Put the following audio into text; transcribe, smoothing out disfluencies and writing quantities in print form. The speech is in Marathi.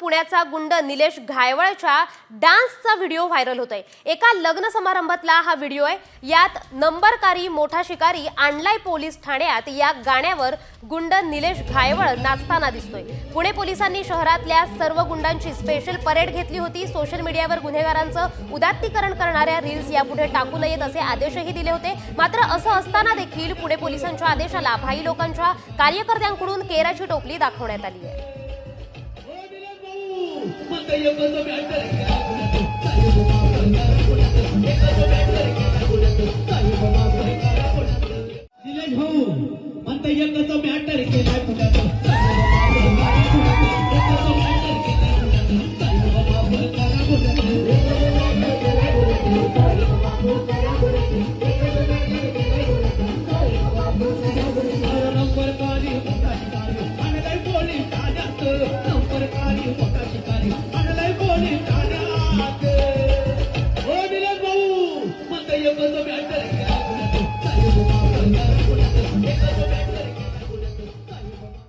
पुण्याचा गुंड निलेश घायवळच्या डान्सचा व्हिडिओ व्हायरल होतोय। एका लग्न समारंभातला हा व्हिडिओ आहे। यात नंबरकारी मोठा शिकारी आणलाय पोलीस ठाण्यात या गाण्यावर गुंड निलेश घायवळ नाचताना दिसतोय। पुणे पोलिसांनी शहरातल्या सर्व गुंडांची स्पेशल परेड घेतली होती। सोशल मीडियावर गुन्हेगारांचं उदात्तीकरण करणाऱ्या रील्स यापुढे टाकू नयेत असे आदेशही दिले होते। मात्र असं असताना देखील पुणे पोलिसांच्या आदेशाला भाई लोकांच्या कार्यकर्त्यांकडून केराची टोपली दाखवण्यात आली आहे। भाऊ